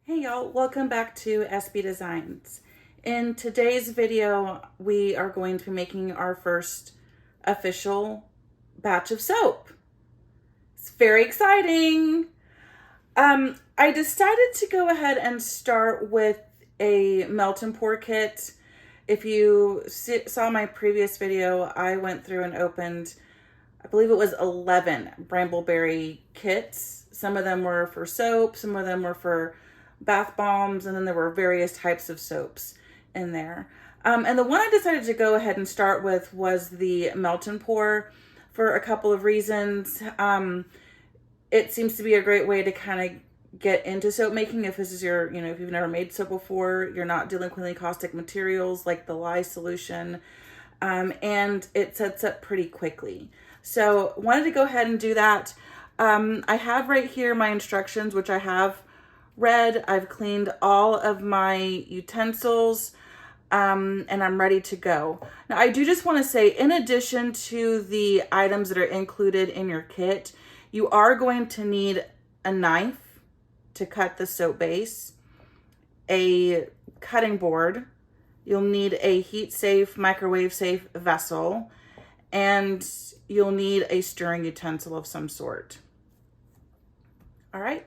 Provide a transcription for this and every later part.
Hey y'all, welcome back to SB Designs. In today's video, we are going to be making our first official batch of soap. It's very exciting. I decided to go ahead and start with a melt and pour kit. If you saw my previous video, I went through and opened, I believe it was 11 Brambleberry kits. Some of them were for soap, some of them were for bath bombs, and then there were various types of soaps in there. And the one I decided to go ahead and start with was the melt and pour for a couple of reasons. It seems to be a great way to kind of get into soap making if this is your, if you've never made soap before, you're not dealing with any caustic materials like the lye solution, and it sets up pretty quickly. So wanted to go ahead and do that. I have right here my instructions, which I have read. I've cleaned all of my utensils, and I'm ready to go. Now, I do just want to say, in addition to the items that are included in your kit, you are going to need a knife to cut the soap base, a cutting board, you'll need a heat safe, microwave safe vessel, and you'll need a stirring utensil of some sort. All right.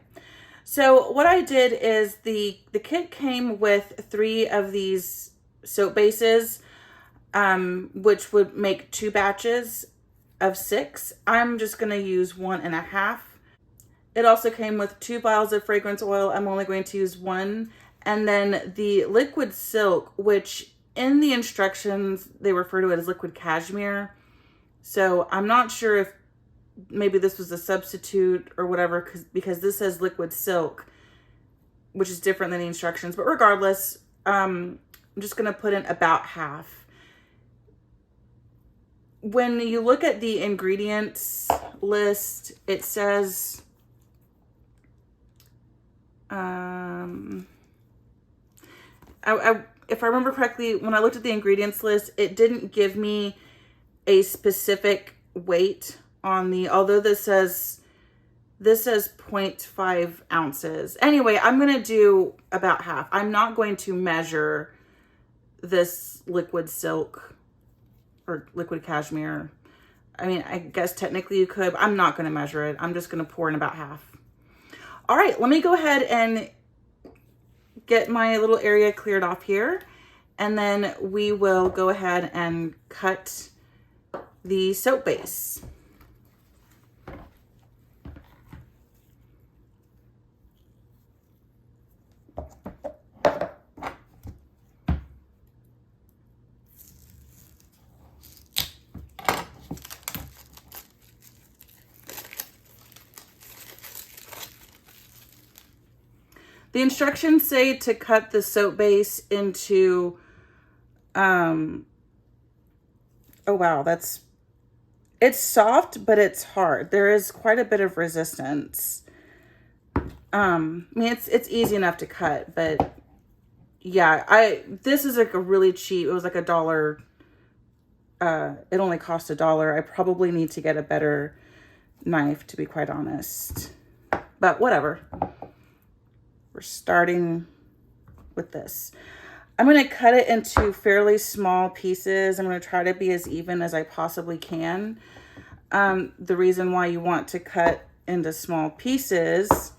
So what I did is the kit came with 3 of these soap bases, which would make 2 batches of 6. I'm just going to use 1.5. It also came with 2 vials of fragrance oil. I'm only going to use 1. And then the liquid silk, which in the instructions, they refer to it as liquid cashmere. So I'm not sure if maybe this was a substitute or whatever, because this says liquid silk, which is different than the instructions. But regardless, I'm just going to put in about half. When you look at the ingredients list, it says, if I remember correctly, when I looked at the ingredients list, it didn't give me a specific weight on the, although this says 0.5 ounces. Anyway, I'm going to do about half. I'm not going to measure this liquid silk or liquid cashmere. I mean, I guess technically you could, but I'm not going to measure it. I'm just going to pour in about half. All right, let me go ahead and get my little area cleared off here, and then we will go ahead and cut the soap base. The instructions say to cut the soap base into, oh wow, it's soft, but it's hard. There is quite a bit of resistance. I mean, it's easy enough to cut, but yeah, this is like a really cheap, it was like $1. It only cost $1. I probably need to get a better knife, to be quite honest, but whatever. We're starting with this. I'm going to cut it into fairly small pieces. I'm going to try to be as even as I possibly can. The reason why you want to cut into small pieces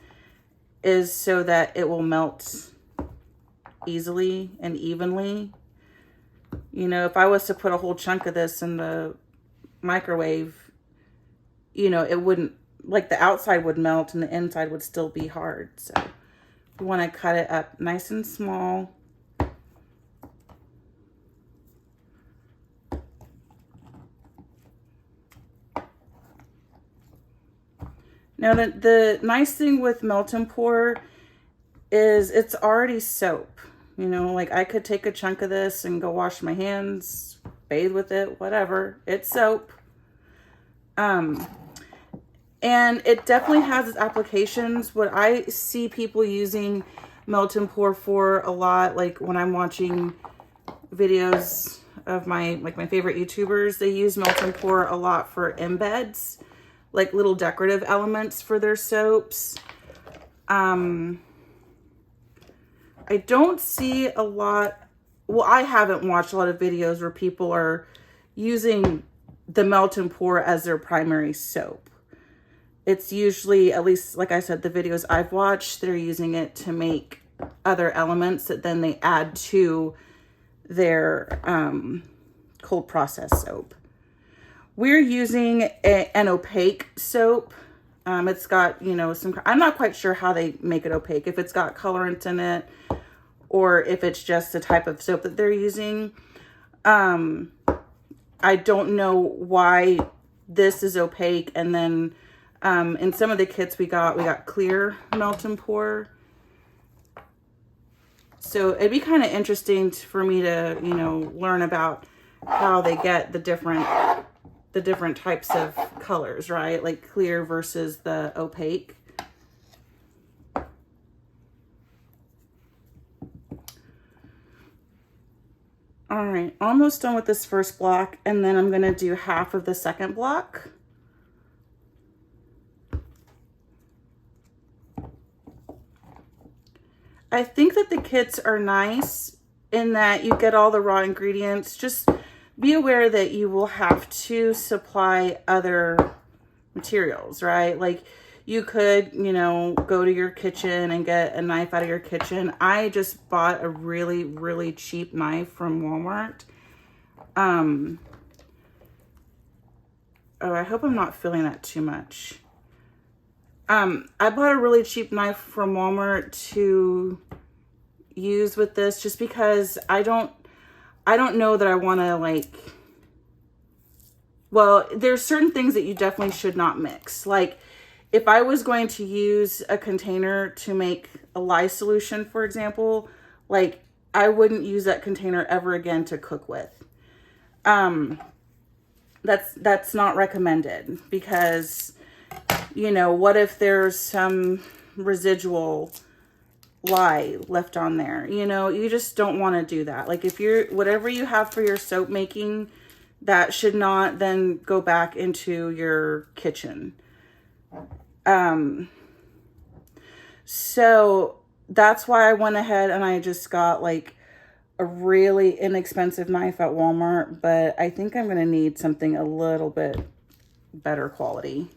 is so that it will melt easily and evenly. You know, if I was to put a whole chunk of this in the microwave, it wouldn't, like the outside would melt and the inside would still be hard. So you want to cut it up nice and small. Now, the nice thing with melt and pour is it's already soap. Like I could take a chunk of this and go wash my hands, bathe with it, whatever. It's soap. And it definitely has its applications. What I see people using melt and pour for a lot, like when I'm watching videos of my favorite YouTubers, they use melt and pour a lot for embeds, like little decorative elements for their soaps. I don't see a lot, well, I haven't watched a lot of videos where people are using the melt and pour as their primary soap. It's usually, at least like I said, the videos I've watched, they're using it to make other elements that then they add to their cold process soap. We're using an opaque soap. It's got, you know, some, I'm not quite sure how they make it opaque, if it's got colorant in it or if it's just the type of soap that they're using. I don't know why this is opaque. And then in some of the kits we got clear melt and pour. So it'd be kind of interesting for me to, you know, learn about how they get the different types of colors, right? Like clear versus the opaque. All right, almost done with this first block, and then I'm gonna do half of the second block. I think that the kits are nice in that you get all the raw ingredients. Just be aware that you will have to supply other materials, right? Like you could, you know, go to your kitchen and get a knife out of your kitchen. I just bought a really, really cheap knife from Walmart. Oh, I hope I'm not feeling that too much. I bought a really cheap knife from Walmart to use with this just because I don't know that I want to, like, well, there's certain things that you definitely should not mix. Like if I was going to use a container to make a lye solution, for example, like I wouldn't use that container ever again to cook with. That's not recommended because, you know, what if there's some residual lye left on there? You know, you just don't want to do that. Like if you're, whatever you have for your soap making, that should not then go back into your kitchen. So that's why I went ahead and I just got like a really inexpensive knife at Walmart, but I think I'm going to need something a little bit better quality.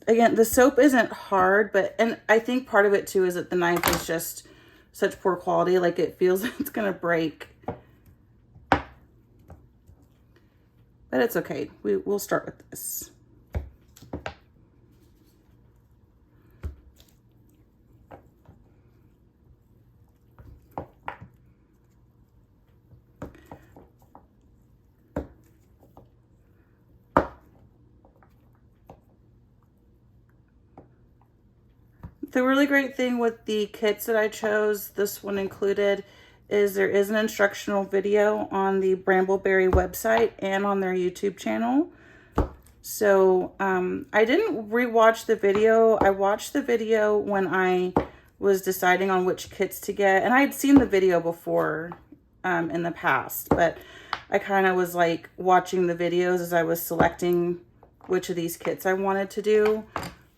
Again, the soap isn't hard, but, and I think part of it too is that the knife is just such poor quality, like it feels like it's gonna break. But it's okay. We'll start with this. The really great thing with the kits that I chose, this one included, is there is an instructional video on the Brambleberry website and on their YouTube channel. So I didn't rewatch the video. I watched the video when I was deciding on which kits to get, and I had seen the video before in the past, but I kind of was like watching the videos as I was selecting which of these kits I wanted to do.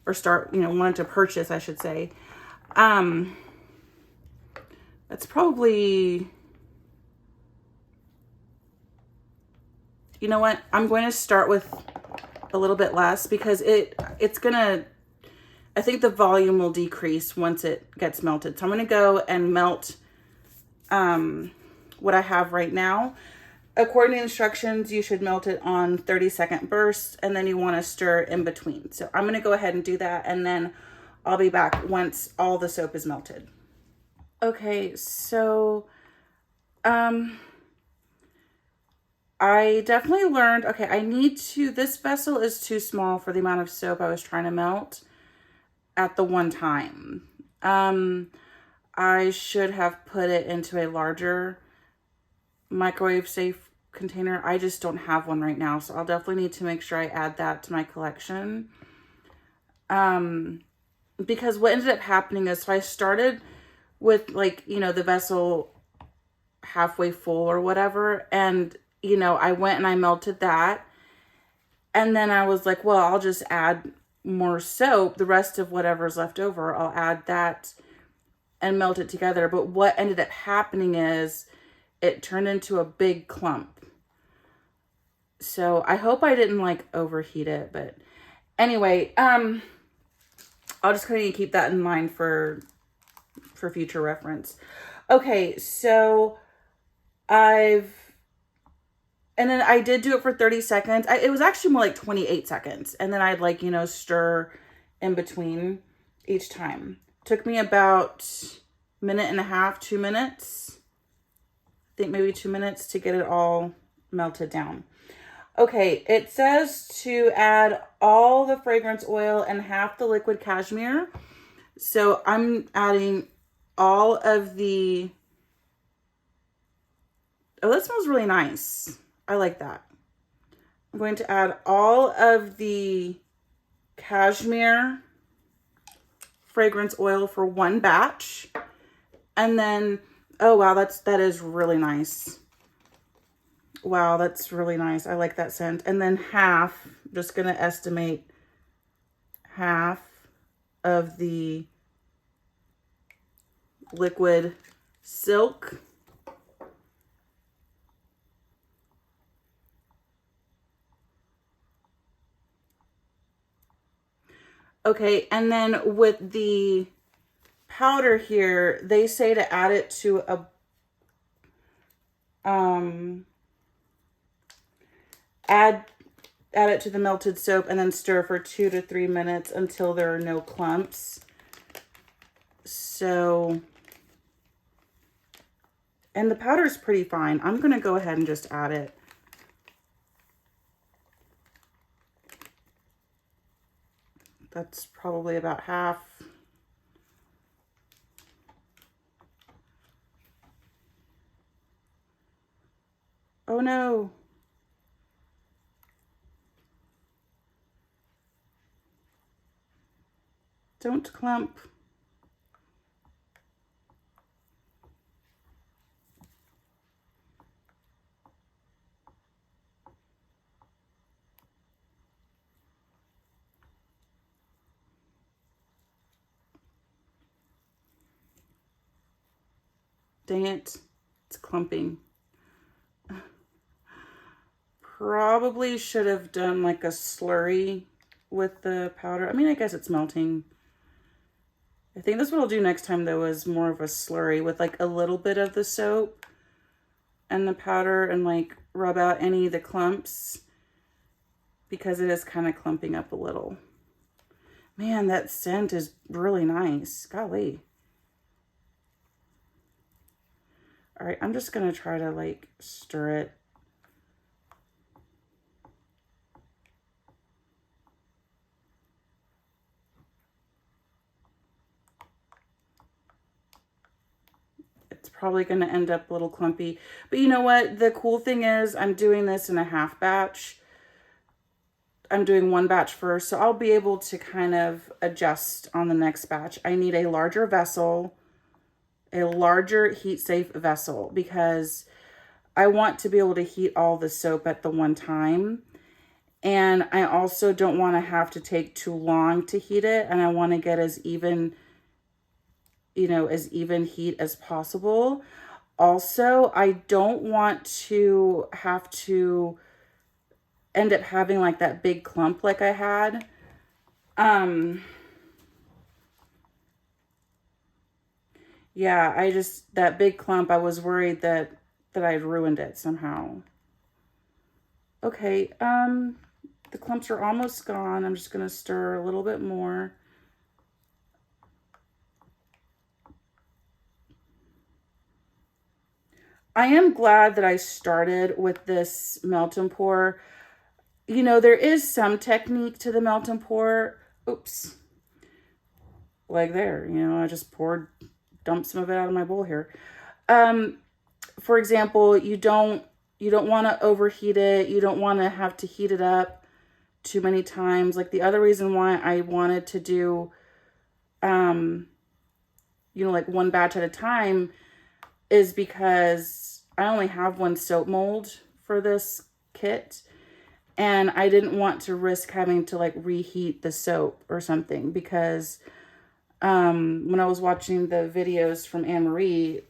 Or start, you know, wanted to purchase, I should say. That's probably, you know what? I'm going to start with a little bit less because it's gonna, I think the volume will decrease once it gets melted. So I'm gonna go and melt what I have right now. According to instructions, you should melt it on 30-second bursts, and then you want to stir in between. So I'm going to go ahead and do that, and then I'll be back once all the soap is melted. Okay, so I definitely learned, okay, I need to, this vessel is too small for the amount of soap I was trying to melt at the one time. I should have put it into a larger microwave safe container. I just don't have one right now, so I'll definitely need to make sure I add that to my collection. Because what ended up happening is, so I started with, like, you know, the vessel halfway full or whatever, and, you know, I went and I melted that, And then I was like, well, I'll just add more soap. The rest of whatever's left over, I'll add that and melt it together. But what ended up happening is it turned into a big clump. So I hope I didn't like overheat it, but anyway, I'll just kind of keep that in mind for future reference. Okay, so and then I did do it for 30 seconds. It was actually more like 28 seconds. And then I'd like, stir in between each time. Took me about a minute and a half, 2 minutes. I think maybe 2 minutes to get it all melted down. Okay, it says to add all the fragrance oil and half the liquid cashmere. So I'm adding all of the... Oh, that smells really nice. I like that. I'm going to add all of the cashmere fragrance oil for one batch. And then, oh wow, that is really nice. Wow, that's really nice. I like that scent. And then half, just going to estimate half of the liquid silk. Okay, and then with the powder here, they say to add it to a add it to the melted soap and then stir for 2 to 3 minutes until there are no clumps. So, and the powder is pretty fine. I'm going to go ahead and just add it. That's probably about half. Oh no. Don't clump. Dang it, it's clumping. Probably should have done like a slurry with the powder. I mean, I guess it's melting. I think that's what I'll do next time though, is more of a slurry with like a little bit of the soap and the powder and like rub out any of the clumps because it is kind of clumping up a little. Man, that scent is really nice. Golly. All right, I'm just going to try to like stir it. It's probably going to end up a little clumpy. But you know what? The cool thing is I'm doing this in a half batch. I'm doing one batch first, so I'll be able to kind of adjust on the next batch. I need a larger vessel, a larger heat-safe vessel, because I want to be able to heat all the soap at the one time. And I also don't want to have to take too long to heat it. And I want to get as even, as even heat as possible. Also, I don't want to have to end up having like that big clump like I had. Yeah, that big clump, I was worried that I'd ruined it somehow. Okay, the clumps are almost gone. I'm just going to stir a little bit more. I am glad that I started with this melt and pour. There is some technique to the melt and pour. Oops. Like there, I just dumped some of it out of my bowl here. For example, you don't want to overheat it. You don't want to have to heat it up too many times. Like the other reason why I wanted to do, like one batch at a time is because I only have one soap mold for this kit. And I didn't want to risk having to like reheat the soap or something, because when I was watching the videos from Anne-Marie,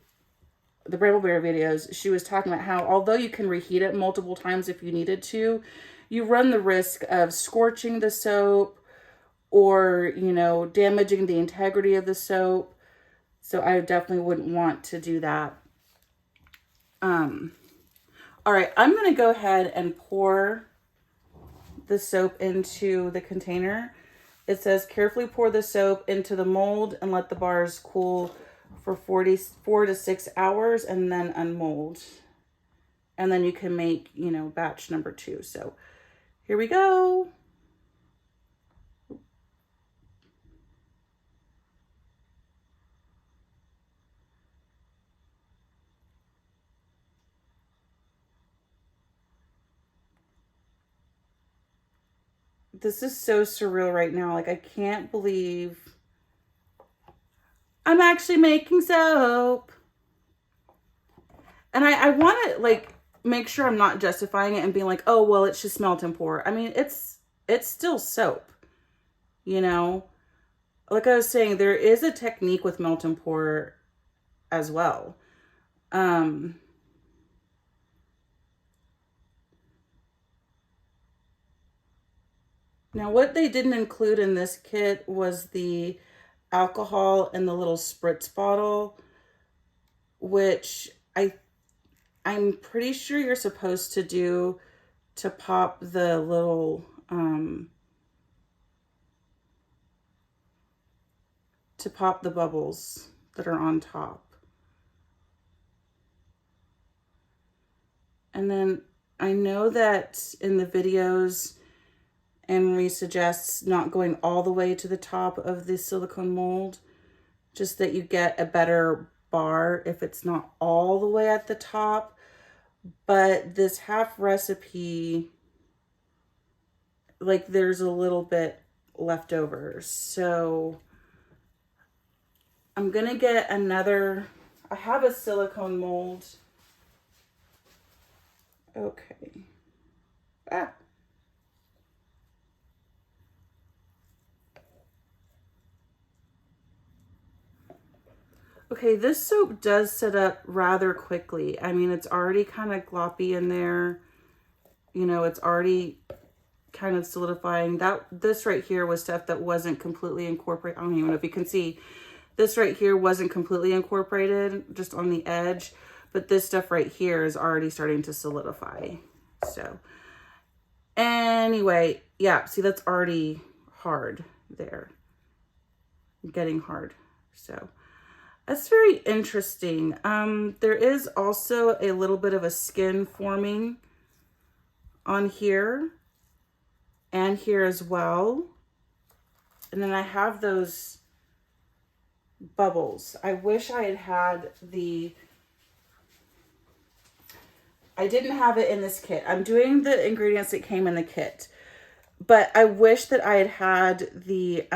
the Bramble videos, she was talking about how although you can reheat it multiple times if you needed to, you run the risk of scorching the soap or, you know, damaging the integrity of the soap. So I definitely wouldn't want to do that. All right, I'm going to go ahead and pour the soap into the container. It says carefully pour the soap into the mold and let the bars cool for 4 to 6 hours and then unmold. And then you can make, you know, batch number 2. So here we go. This is so surreal right now. Like, I can't believe I'm actually making soap. And I want to, like, make sure I'm not justifying it and being like, oh, well, it's just melt and pour. I mean, it's still soap, you know? Like I was saying, there is a technique with melt and pour as well. Now, what they didn't include in this kit was the alcohol in the little spritz bottle, which I'm pretty sure you're supposed to do to pop the little, to pop the bubbles that are on top. And then I know that in the videos, Anne-Marie suggests not going all the way to the top of the silicone mold, just that you get a better bar if it's not all the way at the top. But this half recipe, like, there's a little bit left over. So I'm gonna get another, I have a silicone mold. Okay. Okay, this soap does set up rather quickly. I mean, it's already kind of gloppy in there. You know, it's already kind of solidifying. This right here was stuff that wasn't completely incorporated. I don't even know if you can see. This right here wasn't completely incorporated, just on the edge. But this stuff right here is already starting to solidify. So, anyway, yeah, see, that's already hard there. Getting hard, so... That's very interesting. There is also a little bit of a skin forming on here and here as well. And then I have those bubbles. I wish I had had I didn't have it in this kit. I'm doing the ingredients that came in the kit, but I wish that I had had the,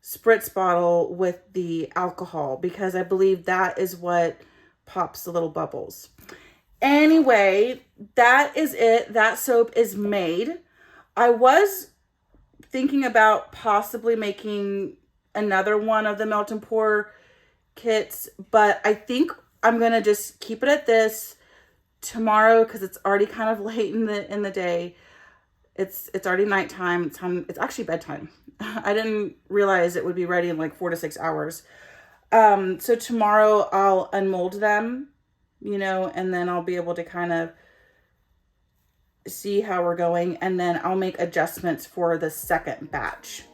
spritz bottle with the alcohol, because I believe that is what pops the little bubbles. Anyway, that is it. That soap is made. I was thinking about possibly making another one of the melt and pour kits, but I think I'm going to just keep it at this tomorrow, because it's already kind of late in the day. It's already nighttime. It's actually bedtime. I didn't realize it would be ready in like 4 to 6 hours. So tomorrow I'll unmold them, you know, and then I'll be able to kind of see how we're going. And then I'll make adjustments for the second batch.